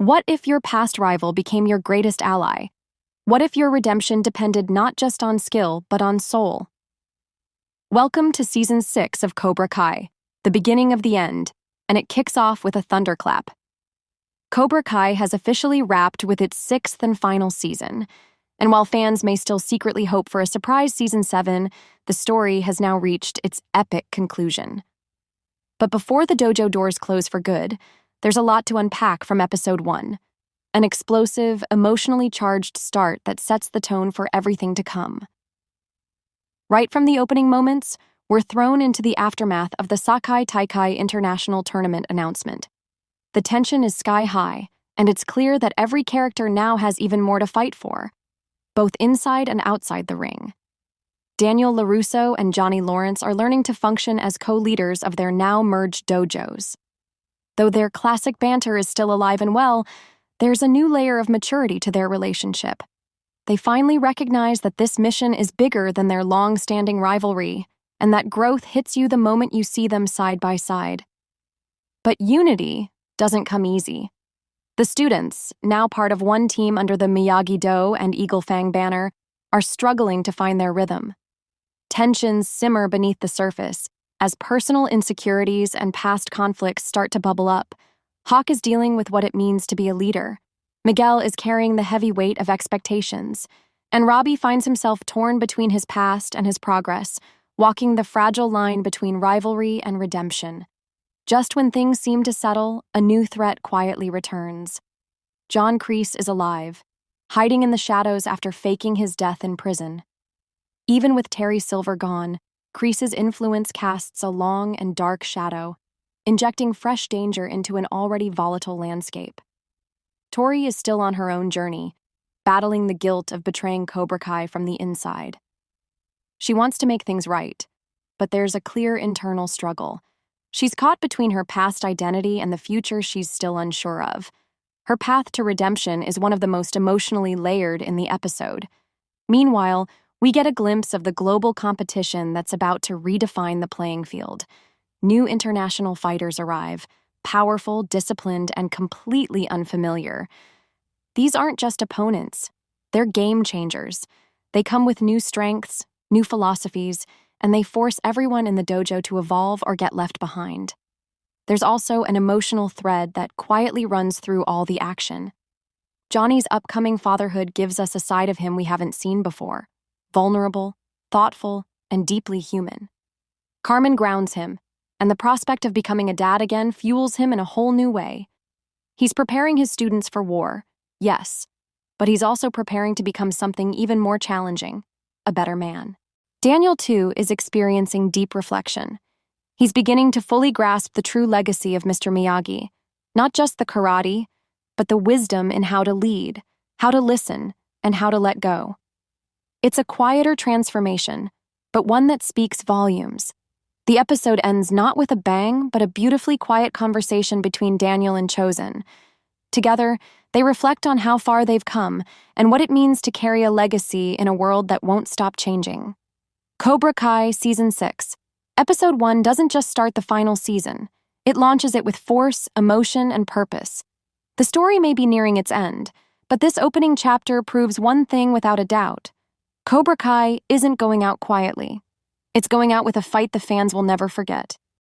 What if your past rival became your greatest ally? What if your redemption depended not just on skill, but on soul? Welcome to Season 6 of Cobra Kai, the beginning of the end, and it kicks off with a thunderclap. Cobra Kai has officially wrapped with its 6th and final season, and while fans may still secretly hope for a surprise Season 7, the story has now reached its epic conclusion. But before the dojo doors close for good, there's a lot to unpack from Episode 1, an explosive, emotionally charged start that sets the tone for everything to come. Right from the opening moments, we're thrown into the aftermath of the Sakai Taikai International Tournament announcement. The tension is sky high, and it's clear that every character now has even more to fight for, both inside and outside the ring. Daniel LaRusso and Johnny Lawrence are learning to function as co-leaders of their now merged dojos. Though their classic banter is still alive and well, there's a new layer of maturity to their relationship. They finally recognize that this mission is bigger than their long-standing rivalry, and that growth hits you the moment you see them side by side. But unity doesn't come easy. The students, now part of one team under the Miyagi-Do and Eagle Fang banner, are struggling to find their rhythm. Tensions simmer beneath the surface as personal insecurities and past conflicts start to bubble up. Hawk is dealing with what it means to be a leader. Miguel is carrying the heavy weight of expectations, and Robbie finds himself torn between his past and his progress, walking the fragile line between rivalry and redemption. Just when things seem to settle, a new threat quietly returns. John Kreese is alive, hiding in the shadows after faking his death in prison. Even with Terry Silver gone, Kreese's influence casts a long and dark shadow, injecting fresh danger into an already volatile landscape. Tory is still on her own journey, battling the guilt of betraying Cobra Kai from the inside. She wants to make things right, but there's a clear internal struggle. She's caught between her past identity and the future she's still unsure of. Her path to redemption is one of the most emotionally layered in the episode. Meanwhile, we get a glimpse of the global competition that's about to redefine the playing field. New international fighters arrive, powerful, disciplined, and completely unfamiliar. These aren't just opponents. They're game changers. They come with new strengths, new philosophies, and they force everyone in the dojo to evolve or get left behind. There's also an emotional thread that quietly runs through all the action. Johnny's upcoming fatherhood gives us a side of him we haven't seen before. Vulnerable, thoughtful, and deeply human. Carmen grounds him, and the prospect of becoming a dad again fuels him in a whole new way. He's preparing his students for war, yes, but he's also preparing to become something even more challenging, a better man. Daniel, too, is experiencing deep reflection. He's beginning to fully grasp the true legacy of Mr. Miyagi, not just the karate, but the wisdom in how to lead, how to listen, and how to let go. It's a quieter transformation, but one that speaks volumes. The episode ends not with a bang, but a beautifully quiet conversation between Daniel and Chosen. Together, they reflect on how far they've come and what it means to carry a legacy in a world that won't stop changing. Cobra Kai Season 6. Episode 1 doesn't just start the final season. It launches it with force, emotion, and purpose. The story may be nearing its end, but this opening chapter proves one thing without a doubt. Cobra Kai isn't going out quietly. It's going out with a fight the fans will never forget.